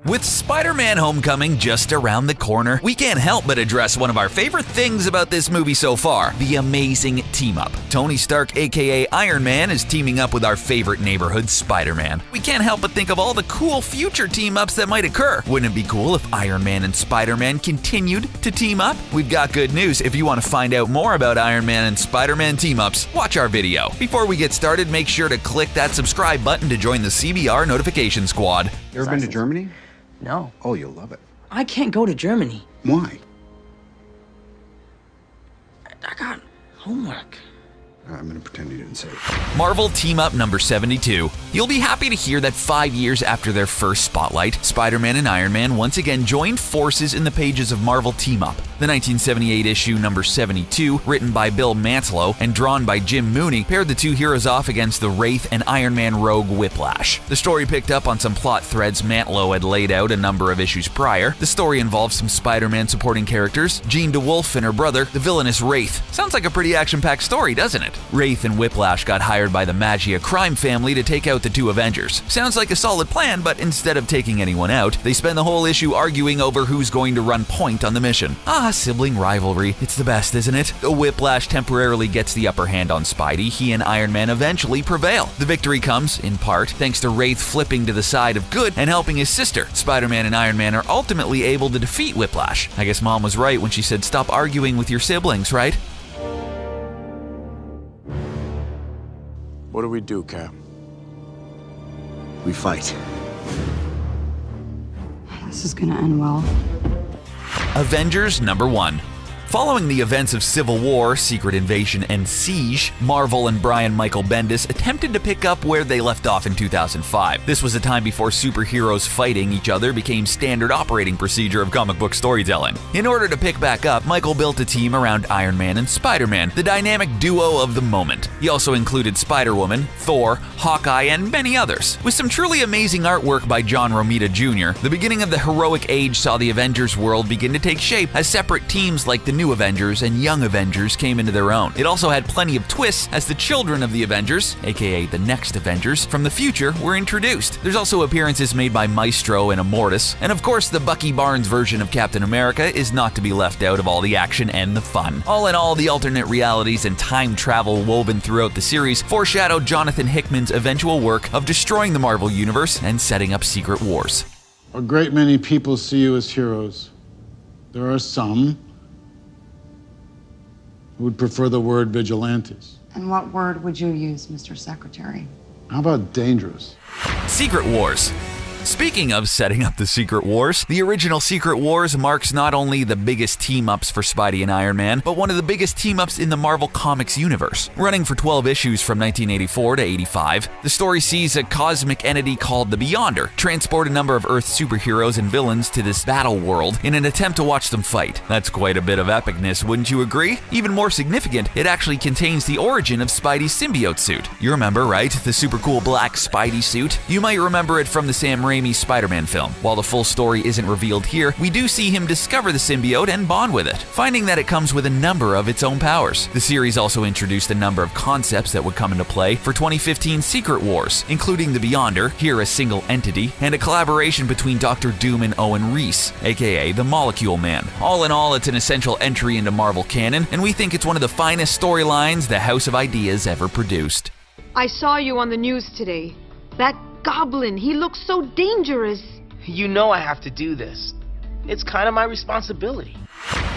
With Spider-Man Homecoming just around the corner, we can't help but address one of our favorite things about this movie so far, the amazing team-up. Tony Stark, aka Iron Man, is teaming up with our favorite neighborhood Spider-Man. We can't help but think of all the cool future team-ups that might occur. Wouldn't it be cool if Iron Man and Spider-Man continued to team up? We've got good news. If you want to find out more about Iron Man and Spider-Man team-ups, watch our video. Before we get started, make sure to click that subscribe button to join the CBR notification squad. You ever been to Germany? No. Oh, you'll love it. I can't go to Germany. Why? I got homework. I'm gonna pretend you didn't say it. Marvel Team Up number 72. You'll be happy to hear that 5 years after their first spotlight, Spider-Man and Iron Man once again joined forces in the pages of Marvel Team Up. The 1978 issue number 72, written by Bill Mantlo and drawn by Jim Mooney, paired the two heroes off against the Wraith and Iron Man rogue Whiplash. The story picked up on some plot threads Mantlo had laid out a number of issues prior. The story involves some Spider-Man supporting characters, Jean DeWolf and her brother, the villainous Wraith. Sounds like a pretty action-packed story, doesn't it? Wraith and Whiplash got hired by the Magia crime family to take out the two Avengers. Sounds like a solid plan, but instead of taking anyone out, they spend the whole issue arguing over who's going to run point on the mission. Sibling rivalry. It's the best, isn't it? The Whiplash temporarily gets the upper hand on Spidey. He and Iron Man eventually prevail. The victory comes, in part, thanks to Wraith flipping to the side of good and helping his sister. Spider-Man and Iron Man are ultimately able to defeat Whiplash. I guess Mom was right when she said stop arguing with your siblings, right? What do we do, Cap? We fight. This is gonna end well. Avengers number 1. Following the events of Civil War, Secret Invasion, and Siege, Marvel and Brian Michael Bendis attempted to pick up where they left off in 2005. This was a time before superheroes fighting each other became standard operating procedure of comic book storytelling. In order to pick back up, Michael built a team around Iron Man and Spider-Man, the dynamic duo of the moment. He also included Spider-Woman, Thor, Hawkeye, and many others. With some truly amazing artwork by John Romita Jr., the beginning of the heroic age saw the Avengers world begin to take shape as separate teams like the New Avengers and Young Avengers came into their own. It also had plenty of twists as the children of the Avengers, aka the next Avengers, from the future were introduced. There's also appearances made by Maestro and Immortus, and of course the Bucky Barnes version of Captain America is not to be left out of all the action and the fun. All in all, the alternate realities and time travel woven throughout the series foreshadowed Jonathan Hickman's eventual work of destroying the Marvel Universe and setting up Secret Wars. A great many people see you as heroes. There are some who would prefer the word vigilantes. And what word would you use, Mr. Secretary? How about dangerous? Secret Wars. Speaking of setting up the Secret Wars, the original Secret Wars marks not only the biggest team-ups for Spidey and Iron Man, but one of the biggest team-ups in the Marvel Comics universe. Running for 12 issues from 1984 to 85, the story sees a cosmic entity called the Beyonder transport a number of Earth's superheroes and villains to this battle world in an attempt to watch them fight. That's quite a bit of epicness, wouldn't you agree? Even more significant, it actually contains the origin of Spidey's symbiote suit. You remember, right? The super cool black Spidey suit? You might remember it from the Sam Raimi Spider-Man film. While the full story isn't revealed here, we do see him discover the symbiote and bond with it, finding that it comes with a number of its own powers. The series also introduced a number of concepts that would come into play for 2015 Secret Wars, including the Beyonder, here a single entity, and a collaboration between Dr. Doom and Owen Reese, aka the Molecule Man. All in all, it's an essential entry into Marvel canon, and we think it's one of the finest storylines the House of Ideas ever produced. I saw you on the news today. That goblin, he looks so dangerous. You know I have to do this. It's kind of my responsibility.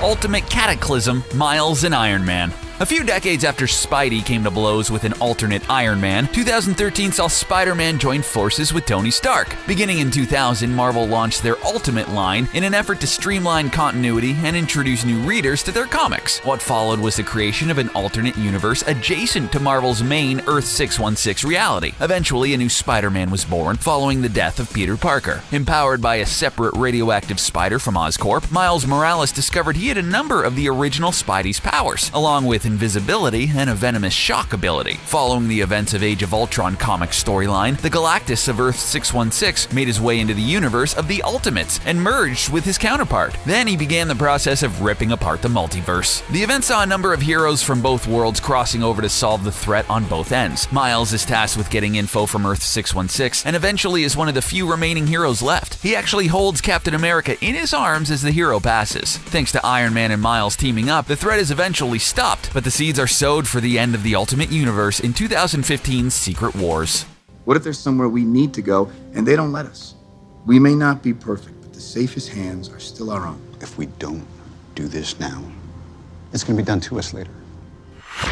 Ultimate Cataclysm, Miles and Iron Man. A few decades after Spidey came to blows with an alternate Iron Man, 2013 saw Spider-Man join forces with Tony Stark. Beginning in 2000, Marvel launched their Ultimate line in an effort to streamline continuity and introduce new readers to their comics. What followed was the creation of an alternate universe adjacent to Marvel's main Earth 616 reality. Eventually, a new Spider-Man was born following the death of Peter Parker. Empowered by a separate radioactive spider from Oscorp, Miles Morales discovered discovered he had a number of the original Spidey's powers, along with invisibility and a venomous shock ability. Following the events of Age of Ultron comic storyline, the Galactus of Earth 616 made his way into the universe of the Ultimates and merged with his counterpart. Then he began the process of ripping apart the multiverse. The event saw a number of heroes from both worlds crossing over to solve the threat on both ends. Miles is tasked with getting info from Earth 616 and eventually is one of the few remaining heroes left. He actually holds Captain America in his arms as the hero passes. Thanks to Iron Man and Miles teaming up, the threat is eventually stopped, but the seeds are sowed for the end of the Ultimate Universe in 2015's Secret Wars. What if there's somewhere we need to go and they don't let us? We may not be perfect, but the safest hands are still our own. If we don't do this now, it's going to be done to us later.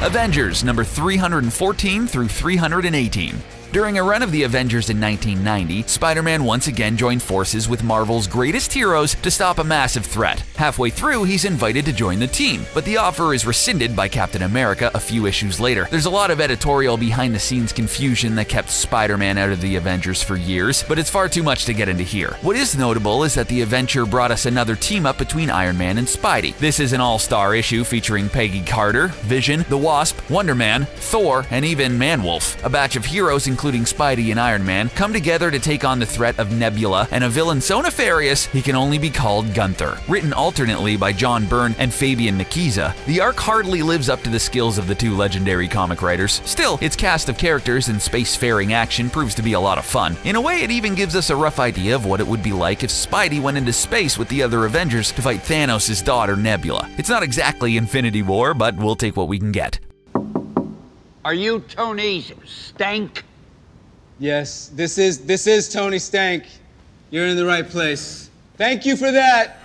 Avengers number 314 through 318. During a run of the Avengers in 1990, Spider-Man once again joined forces with Marvel's greatest heroes to stop a massive threat. Halfway through, he's invited to join the team, but the offer is rescinded by Captain America a few issues later. There's a lot of editorial behind-the-scenes confusion that kept Spider-Man out of the Avengers for years, but it's far too much to get into here. What is notable is that the adventure brought us another team-up between Iron Man and Spidey. This is an all-star issue featuring Peggy Carter, Vision, the Wasp, Wonder Man, Thor, and even Man-Wolf. A batch of heroes including Spidey and Iron Man, come together to take on the threat of Nebula and a villain so nefarious he can only be called Gunther. Written alternately by John Byrne and Fabian Nicieza, the arc hardly lives up to the skills of the two legendary comic writers. Still, its cast of characters and space-faring action proves to be a lot of fun. In a way, it even gives us a rough idea of what it would be like if Spidey went into space with the other Avengers to fight Thanos' daughter Nebula. It's not exactly Infinity War, but we'll take what we can get. Are you Tony Stank? Yes, this is Tony Stank. You're in the right place. Thank you for that.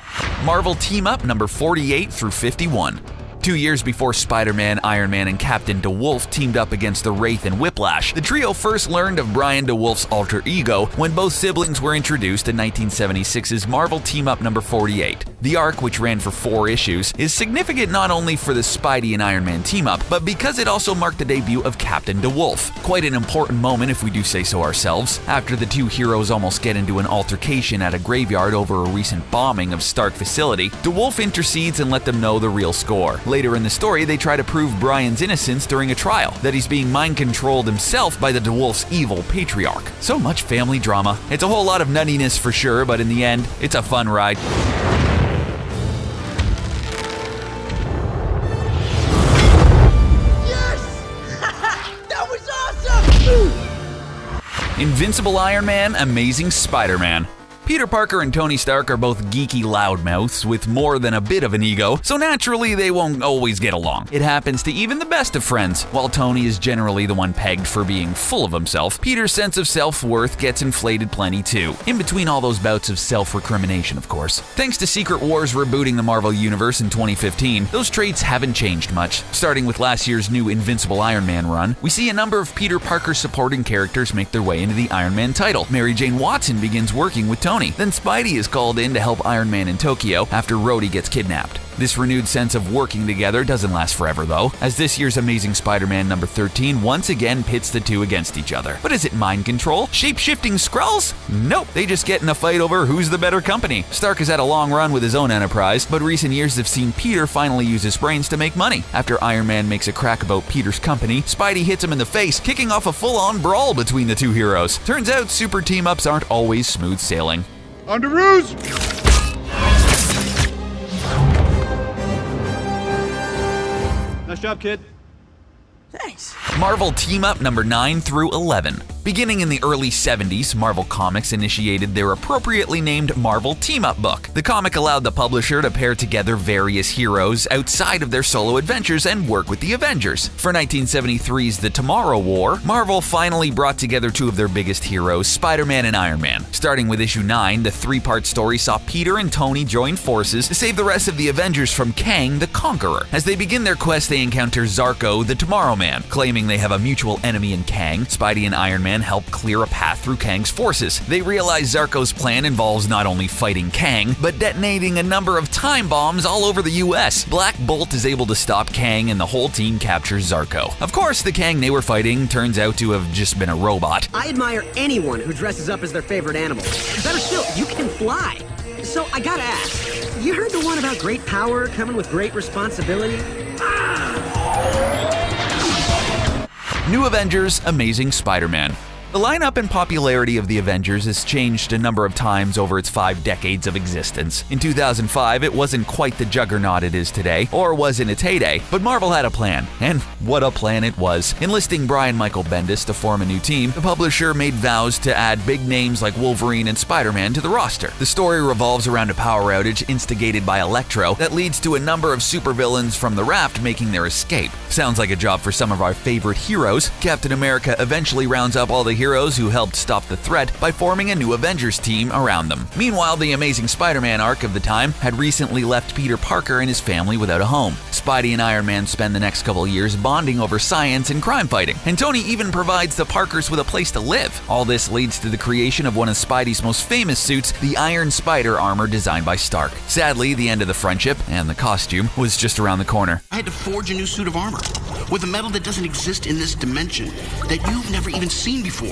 Marvel Team Up number 48 through 51. 2 years before Spider-Man, Iron Man, and Captain DeWolf teamed up against the Wraith and Whiplash, the trio first learned of Brian DeWolf's alter ego when both siblings were introduced in 1976's Marvel Team Up number 48. The arc, which ran for 4 issues, is significant not only for the Spidey and Iron Man team-up, but because it also marked the debut of Captain DeWolf. Quite an important moment if we do say so ourselves. After the two heroes almost get into an altercation at a graveyard over a recent bombing of Stark facility, DeWolf intercedes and let them know the real score. Later in the story, they try to prove Brian's innocence during a trial, that he's being mind-controlled himself by the DeWolf's evil patriarch. So much family drama. It's a whole lot of nuttiness for sure, but in the end, it's a fun ride. Invincible Iron Man, Amazing Spider-Man. Peter Parker and Tony Stark are both geeky loudmouths with more than a bit of an ego, so naturally they won't always get along. It happens to even the best of friends. While Tony is generally the one pegged for being full of himself, Peter's sense of self-worth gets inflated plenty too. In between all those bouts of self-recrimination, of course. Thanks to Secret Wars rebooting the Marvel Universe in 2015, those traits haven't changed much. Starting with last year's new Invincible Iron Man run, we see a number of Peter Parker supporting characters make their way into the Iron Man title. Mary Jane Watson begins working with Tony. Then Spidey is called in to help Iron Man in Tokyo after Rhodey gets kidnapped. This renewed sense of working together doesn't last forever though, as this year's Amazing Spider-Man number 13 once again pits the two against each other. But is it mind control? Shape-shifting Skrulls? Nope, they just get in a fight over who's the better company. Stark has had a long run with his own enterprise, but recent years have seen Peter finally use his brains to make money. After Iron Man makes a crack about Peter's company, Spidey hits him in the face, kicking off a full-on brawl between the two heroes. Turns out super team-ups aren't always smooth sailing. Under ruse! Nice job, kid. Thanks. Marvel Team Up number 9 through 11. Beginning in the early 70s, Marvel Comics initiated their appropriately named Marvel Team Up book. The comic allowed the publisher to pair together various heroes outside of their solo adventures and work with the Avengers. For 1973's The Tomorrow War, Marvel finally brought together two of their biggest heroes, Spider-Man and Iron Man. Starting with issue 9, the 3-part story saw Peter and Tony join forces to save the rest of the Avengers from Kang the Conqueror. As they begin their quest, they encounter Zarko the Tomorrow Man. Claiming they have a mutual enemy in Kang, Spidey and Iron Man help clear a path through Kang's forces. They realize Zarko's plan involves not only fighting Kang, but detonating a number of time bombs all over the US. Black Bolt is able to stop Kang and the whole team captures Zarko. Of course, the Kang they were fighting turns out to have just been a robot. I admire anyone who dresses up as their favorite animal. Better still, you can fly. So I gotta ask, you heard the one about great power coming with great responsibility? New Avengers, Amazing Spider-Man. The lineup and popularity of the Avengers has changed a number of times over its 5 decades of existence. In 2005, it wasn't quite the juggernaut it is today, or was in its heyday, but Marvel had a plan, and what a plan it was. Enlisting Brian Michael Bendis to form a new team, the publisher made vows to add big names like Wolverine and Spider-Man to the roster. The story revolves around a power outage instigated by Electro that leads to a number of supervillains from the raft making their escape. Sounds like a job for some of our favorite heroes. Captain America eventually rounds up all the heroes who helped stop the threat by forming a new Avengers team around them. Meanwhile, the Amazing Spider-Man arc of the time had recently left Peter Parker and his family without a home. Spidey and Iron Man spend the next couple years bonding over science and crime fighting, and Tony even provides the Parkers with a place to live. All this leads to the creation of one of Spidey's most famous suits, the Iron Spider armor designed by Stark. Sadly, the end of the friendship and the costume was just around the corner. I had to forge a new suit of armor with a metal that doesn't exist in this dimension, that you've never even seen before.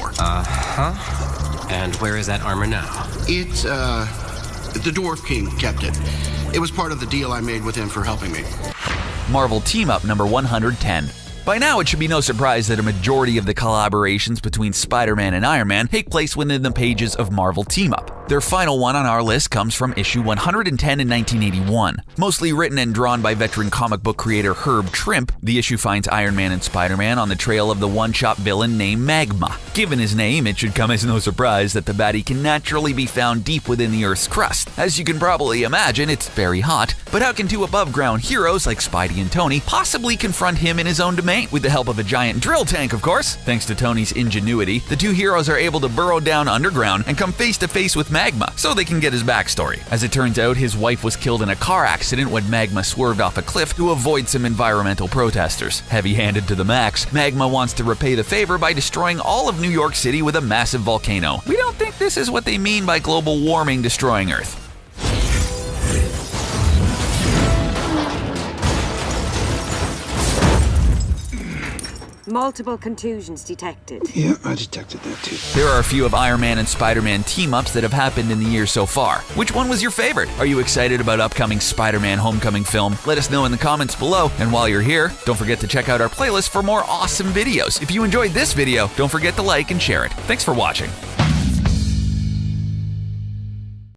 And where is that armor now? It's, the Dwarf King kept it. It was part of the deal I made with him for helping me. Marvel Team Up number 110. By now, it should be no surprise that a majority of the collaborations between Spider-Man and Iron Man take place within the pages of Marvel Team Up. Their final one on our list comes from issue 110 in 1981. Mostly written and drawn by veteran comic book creator Herb Trimpe, the issue finds Iron Man and Spider-Man on the trail of the one-shot villain named Magma. Given his name, it should come as no surprise that the baddie can naturally be found deep within the Earth's crust. As you can probably imagine, it's very hot. But how can two above-ground heroes like Spidey and Tony possibly confront him in his own domain? With the help of a giant drill tank, of course. Thanks to Tony's ingenuity, the two heroes are able to burrow down underground and come face to face with Magma so they can get his backstory. As it turns out, his wife was killed in a car accident when Magma swerved off a cliff to avoid some environmental protesters. Heavy-handed to the max, Magma wants to repay the favor by destroying all of New York City with a massive volcano. We don't think this is what they mean by global warming destroying Earth. Multiple contusions detected. Yeah, I detected that too. There are a few of Iron Man and Spider-Man team-ups that have happened in the year so far. Which one was your favorite? Are you excited about upcoming Spider-Man Homecoming film? Let us know in the comments below. And while you're here, don't forget to check out our playlist for more awesome videos. If you enjoyed this video, don't forget to like and share it. Thanks for watching.